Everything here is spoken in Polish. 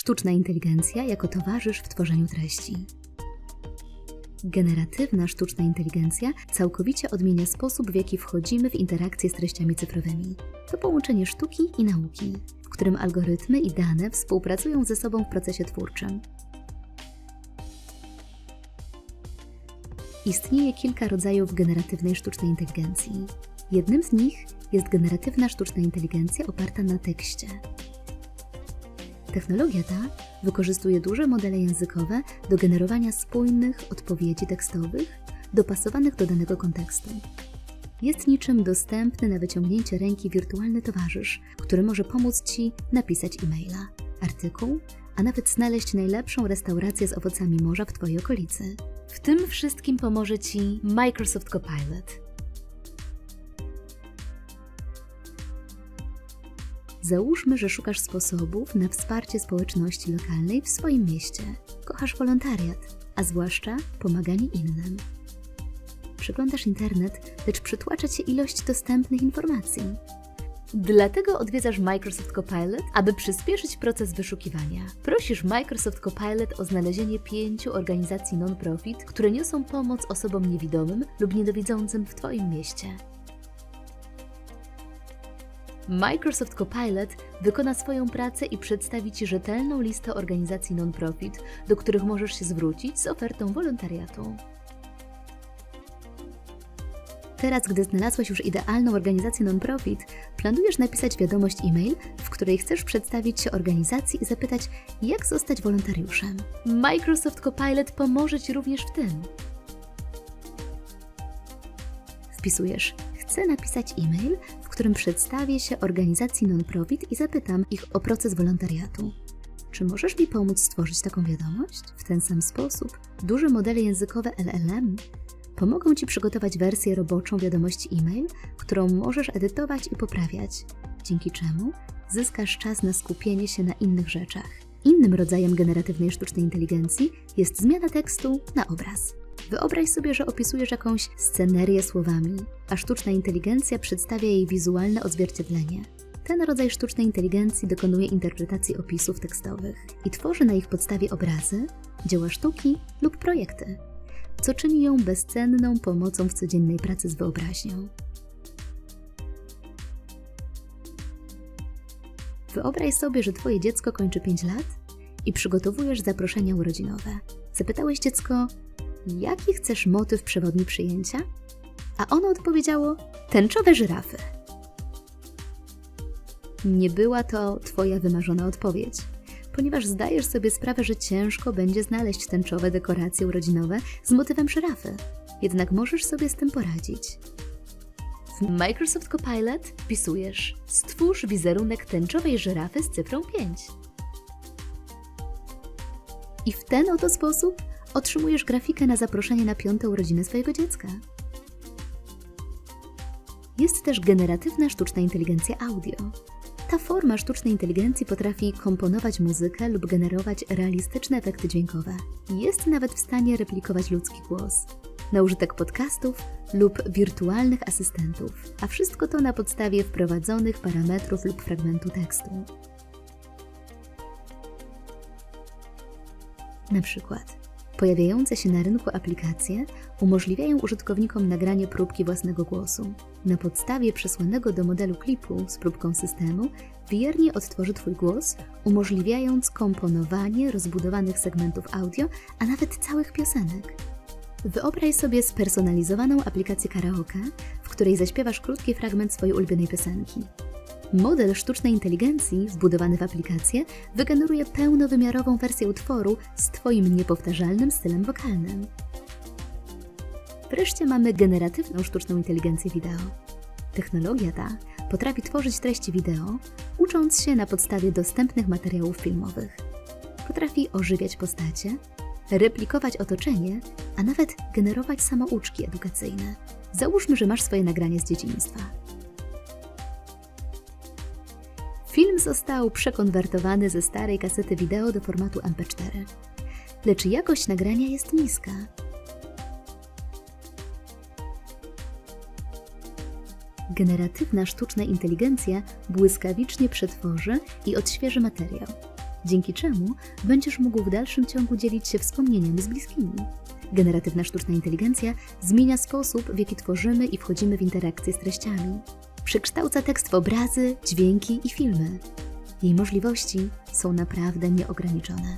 Sztuczna inteligencja jako towarzysz w tworzeniu treści. Generatywna sztuczna inteligencja całkowicie odmienia sposób, w jaki wchodzimy w interakcję z treściami cyfrowymi. To połączenie sztuki i nauki, w którym algorytmy i dane współpracują ze sobą w procesie twórczym. Istnieje kilka rodzajów generatywnej sztucznej inteligencji. Jednym z nich jest generatywna sztuczna inteligencja oparta na tekście. Technologia ta wykorzystuje duże modele językowe do generowania spójnych odpowiedzi tekstowych dopasowanych do danego kontekstu. Jest niczym dostępny na wyciągnięcie ręki wirtualny towarzysz, który może pomóc Ci napisać e-maila, artykuł, a nawet znaleźć najlepszą restaurację z owocami morza w Twojej okolicy. W tym wszystkim pomoże Ci Microsoft Copilot. Załóżmy, że szukasz sposobów na wsparcie społeczności lokalnej w swoim mieście. Kochasz wolontariat, a zwłaszcza pomaganie innym. Przeglądasz internet, lecz przytłacza Cię ilość dostępnych informacji. Dlatego odwiedzasz Microsoft Copilot, aby przyspieszyć proces wyszukiwania. Prosisz Microsoft Copilot o znalezienie 5 organizacji non-profit, które niosą pomoc osobom niewidomym lub niedowidzącym w Twoim mieście. Microsoft Copilot wykona swoją pracę i przedstawi Ci rzetelną listę organizacji non-profit, do których możesz się zwrócić z ofertą wolontariatu. Teraz, gdy znalazłeś już idealną organizację non-profit, planujesz napisać wiadomość e-mail, w której chcesz przedstawić się organizacji i zapytać, jak zostać wolontariuszem. Microsoft Copilot pomoże Ci również w tym. Wpisujesz: chcę napisać e-mail, w którym przedstawię się organizacji non-profit i zapytam ich o proces wolontariatu. Czy możesz mi pomóc stworzyć taką wiadomość? W ten sam sposób duże modele językowe LLM pomogą Ci przygotować wersję roboczą wiadomości e-mail, którą możesz edytować i poprawiać, dzięki czemu zyskasz czas na skupienie się na innych rzeczach. Innym rodzajem generatywnej sztucznej inteligencji jest zmiana tekstu na obraz. Wyobraź sobie, że opisujesz jakąś scenerię słowami, a sztuczna inteligencja przedstawia jej wizualne odzwierciedlenie. Ten rodzaj sztucznej inteligencji dokonuje interpretacji opisów tekstowych i tworzy na ich podstawie obrazy, dzieła sztuki lub projekty, co czyni ją bezcenną pomocą w codziennej pracy z wyobraźnią. Wyobraź sobie, że Twoje dziecko kończy 5 lat i przygotowujesz zaproszenia urodzinowe. Zapytałeś dziecko, jaki chcesz motyw przewodni przyjęcia? A ono odpowiedziało: tęczowe żyrafy. Nie była to Twoja wymarzona odpowiedź, ponieważ zdajesz sobie sprawę, że ciężko będzie znaleźć tęczowe dekoracje urodzinowe z motywem żyrafy. Jednak możesz sobie z tym poradzić. W Microsoft Copilot wpisujesz: stwórz wizerunek tęczowej żyrafy z cyfrą 5. I w ten oto sposób otrzymujesz grafikę na zaproszenie na 5. urodziny swojego dziecka. Jest też generatywna sztuczna inteligencja audio. Ta forma sztucznej inteligencji potrafi komponować muzykę lub generować realistyczne efekty dźwiękowe. Jest nawet w stanie replikować ludzki głos na użytek podcastów lub wirtualnych asystentów, a wszystko to na podstawie wprowadzonych parametrów lub fragmentu tekstu. Na przykład pojawiające się na rynku aplikacje umożliwiają użytkownikom nagranie próbki własnego głosu. Na podstawie przesłanego do modelu klipu z próbką systemu wiernie odtworzy Twój głos, umożliwiając komponowanie rozbudowanych segmentów audio, a nawet całych piosenek. Wyobraź sobie spersonalizowaną aplikację karaoke, w której zaśpiewasz krótki fragment swojej ulubionej piosenki. Model sztucznej inteligencji wbudowany w aplikację wygeneruje pełnowymiarową wersję utworu z Twoim niepowtarzalnym stylem wokalnym. Wreszcie mamy generatywną sztuczną inteligencję wideo. Technologia ta potrafi tworzyć treści wideo, ucząc się na podstawie dostępnych materiałów filmowych. Potrafi ożywiać postacie, replikować otoczenie, a nawet generować samouczki edukacyjne. Załóżmy, że masz swoje nagranie z dzieciństwa. Film został przekonwertowany ze starej kasety wideo do formatu MP4, lecz jakość nagrania jest niska. Generatywna sztuczna inteligencja błyskawicznie przetworzy i odświeży materiał. dzięki czemu będziesz mógł w dalszym ciągu dzielić się wspomnieniami z bliskimi. Generatywna sztuczna inteligencja zmienia sposób, w jaki tworzymy i wchodzimy w interakcje z treściami. Przekształca tekst w obrazy, dźwięki i filmy. Jej możliwości są naprawdę nieograniczone.